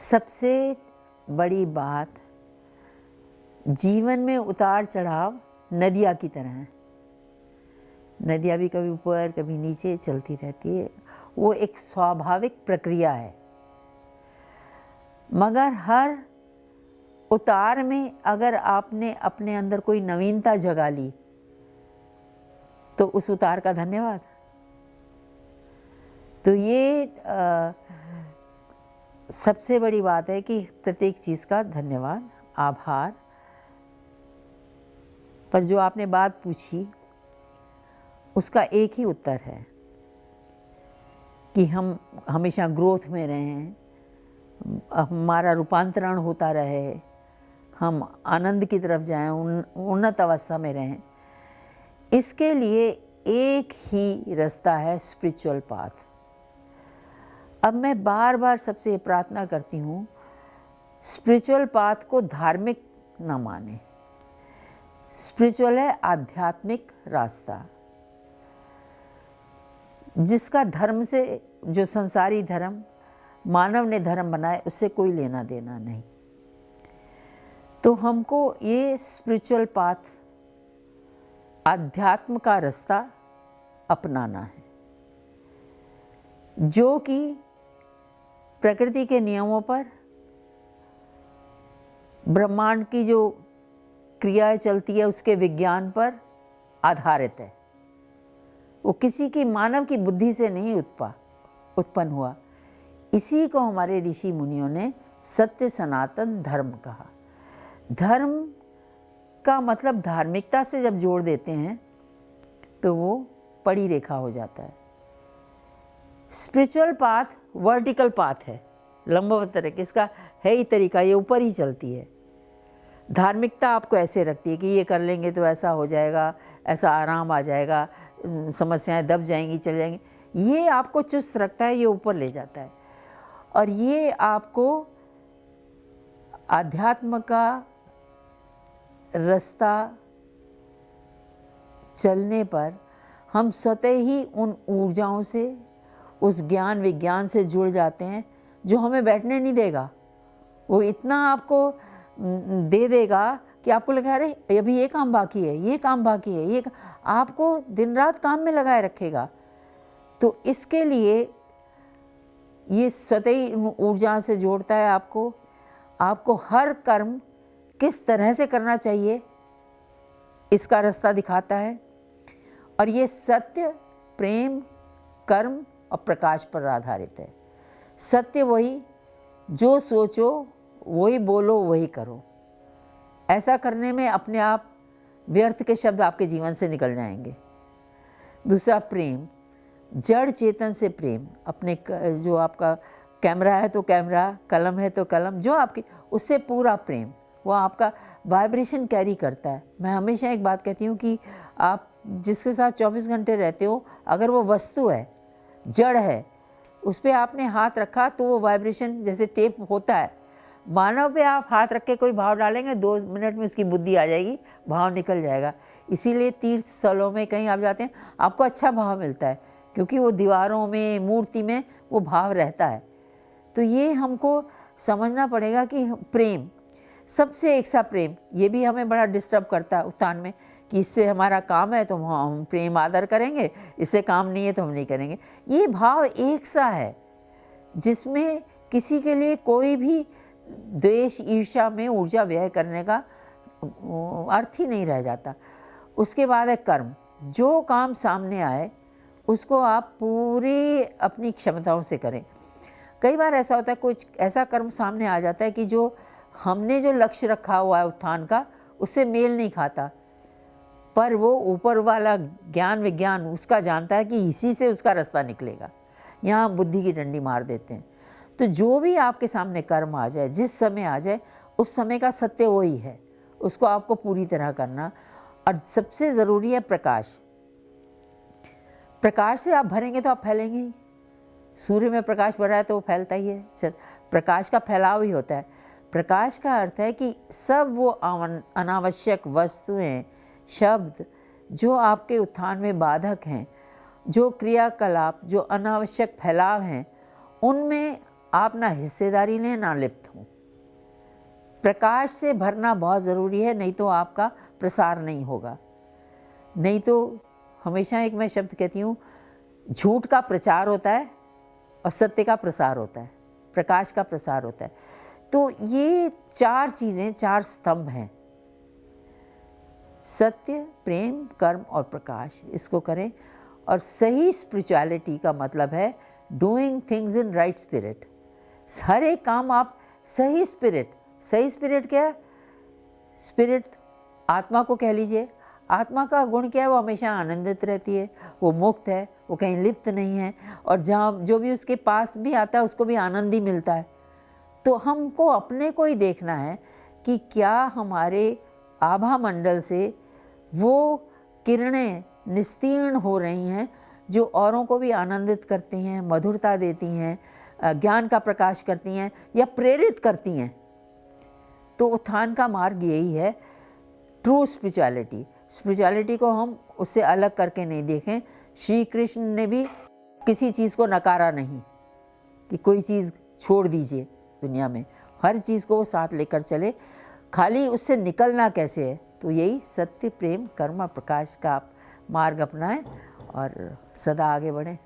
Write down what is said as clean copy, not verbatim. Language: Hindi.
सबसे बड़ी बात, जीवन में उतार चढ़ाव नदियाँ की तरह हैं। नदियाँ भी कभी ऊपर कभी नीचे चलती रहती है, वो एक स्वाभाविक प्रक्रिया है। मगर हर उतार में अगर आपने अपने अंदर कोई नवीनता जगा ली तो उस उतार का धन्यवाद। तो ये सबसे बड़ी बात है कि प्रत्येक चीज़ का धन्यवाद, आभार। पर जो आपने बात पूछी उसका एक ही उत्तर है कि हम हमेशा ग्रोथ में रहें, हमारा रूपांतरण होता रहे, हम आनंद की तरफ जाएं, उन्नत अवस्था में रहें। इसके लिए एक ही रास्ता है, स्पिरिचुअल पाथ। अब मैं बार बार सबसे ये प्रार्थना करती हूँ, स्पिरिचुअल पाथ को धार्मिक न माने। स्पिरिचुअल है आध्यात्मिक रास्ता, जिसका धर्म से, जो संसारी धर्म मानव ने धर्म बनाए, उससे कोई लेना देना नहीं। तो हमको ये स्पिरिचुअल पाथ, आध्यात्म का रास्ता अपनाना है, जो कि प्रकृति के नियमों पर, ब्रह्मांड की जो क्रियाएं चलती है उसके विज्ञान पर आधारित है। वो किसी की मानव की बुद्धि से नहीं उत्पन्न हुआ। इसी को हमारे ऋषि मुनियों ने सत्य सनातन धर्म कहा। धर्म का मतलब धार्मिकता से जब जोड़ देते हैं तो वो पड़ी रेखा हो जाता है। स्पिरिचुअल पाथ वर्टिकल पाथ है, लंबवत तरीके, इसका है ही तरीका, ये ऊपर ही चलती है। धार्मिकता आपको ऐसे रखती है कि ये कर लेंगे तो ऐसा हो जाएगा, ऐसा आराम आ जाएगा, समस्याएं दब जाएंगी, चल जाएंगी। ये आपको चुस्त रखता है, ये ऊपर ले जाता है। और ये आपको आध्यात्म का रास्ता चलने पर हम स्वतः ही उन ऊर्जाओं से, उस ज्ञान विज्ञान से जुड़ जाते हैं जो हमें बैठने नहीं देगा। वो इतना आपको दे देगा कि आपको लगा अरे अभी ये काम बाकी है, ये काम बाकी है, ये आपको दिन रात काम में लगाए रखेगा। तो इसके लिए ये स्वतः ऊर्जा से जोड़ता है आपको हर कर्म किस तरह से करना चाहिए इसका रास्ता दिखाता है। और ये सत्य, प्रेम, कर्म और प्रकाश पर आधारित है। सत्य वही, जो सोचो वही बोलो, वही करो। ऐसा करने में अपने आप व्यर्थ के शब्द आपके जीवन से निकल जाएंगे। दूसरा, प्रेम, जड़ चेतन से प्रेम। अपने जो आपका कैमरा है तो कैमरा, कलम है तो कलम, जो आपकी, उससे पूरा प्रेम, वो आपका वाइब्रेशन कैरी करता है। मैं हमेशा एक बात कहती हूँ कि आप जिसके साथ 24 घंटे रहते हो, अगर वो वस्तु है, जड़ है, उस पर आपने हाथ रखा तो वो वाइब्रेशन जैसे टेप होता है। मानव पे आप हाथ रख के कोई भाव डालेंगे, 2 मिनट में उसकी बुद्धि आ जाएगी, भाव निकल जाएगा। इसीलिए तीर्थ स्थलों में कहीं आप जाते हैं, आपको अच्छा भाव मिलता है, क्योंकि वो दीवारों में, मूर्ति में वो भाव रहता है। तो ये हमको समझना पड़ेगा कि प्रेम, सबसे एक सा प्रेम, ये भी हमें बड़ा डिस्टर्ब करता है उत्थान में, कि इससे हमारा काम है तो हम प्रेम आदर करेंगे, इससे काम नहीं है तो हम नहीं करेंगे। ये भाव एक सा है, जिसमें किसी के लिए कोई भी द्वेष, ईर्ष्या में ऊर्जा व्यय करने का अर्थ ही नहीं रह जाता। उसके बाद है कर्म। जो काम सामने आए उसको आप पूरी अपनी क्षमताओं से करें। कई बार ऐसा होता है, कुछ ऐसा कर्म सामने आ जाता है कि जो हमने जो लक्ष्य रखा हुआ है उत्थान का, उससे मेल नहीं खाता, पर वो ऊपर वाला ज्ञान विज्ञान उसका जानता है कि इसी से उसका रास्ता निकलेगा। यहाँ बुद्धि की डंडी मार देते हैं। तो जो भी आपके सामने कर्म आ जाए, जिस समय आ जाए, उस समय का सत्य वही है, उसको आपको पूरी तरह करना। और सबसे ज़रूरी है प्रकाश। प्रकाश से आप भरेंगे तो आप फैलेंगे ही। सूर्य में प्रकाश भरा है तो वो फैलता ही है। प्रकाश का फैलाव ही होता है। प्रकाश का अर्थ है कि सब वो अनावश्यक वस्तुएं, शब्द जो आपके उत्थान में बाधक हैं, जो क्रियाकलाप, जो अनावश्यक फैलाव हैं, उनमें आप ना हिस्सेदारी लें ना लिप्त हों। प्रकाश से भरना बहुत ज़रूरी है, नहीं तो आपका प्रसार नहीं होगा। नहीं तो हमेशा एक मैं शब्द कहती हूँ, झूठ का प्रचार होता है और सत्य का प्रसार होता है, प्रकाश का प्रसार होता है। तो ये 4 चीज़ें, 4 स्तंभ हैं, सत्य, प्रेम, कर्म और प्रकाश। इसको करें। और सही स्पिरिचुअलिटी का मतलब है doing things in right spirit. हर एक काम आप सही स्पिरिट क्या है? स्पिरिट आत्मा को कह लीजिए। आत्मा का गुण क्या है? वो हमेशा आनंदित रहती है, वो मुक्त है, वो कहीं लिप्त नहीं है, और जहाँ जो भी उसके पास भी आता है उसको भी आनंद ही मिलता है। तो हमको अपने को ही देखना है कि क्या हमारे आभा मंडल से वो किरणें निस्तीर्ण हो रही हैं जो औरों को भी आनंदित करती हैं, मधुरता देती हैं, ज्ञान का प्रकाश करती हैं या प्रेरित करती हैं। तो उत्थान का मार्ग यही है, ट्रू स्पिरिचुअलिटी को हम उससे अलग करके नहीं देखें। श्री कृष्ण ने भी किसी चीज़ को नकारा नहीं कि कोई चीज़ छोड़ दीजिए दुनिया में, हर चीज़ को वो साथ लेकर चले। खाली उससे निकलना कैसे है? तो यही सत्य, प्रेम, कर्म, प्रकाश का आप मार्ग अपनाएं और सदा आगे बढ़ें।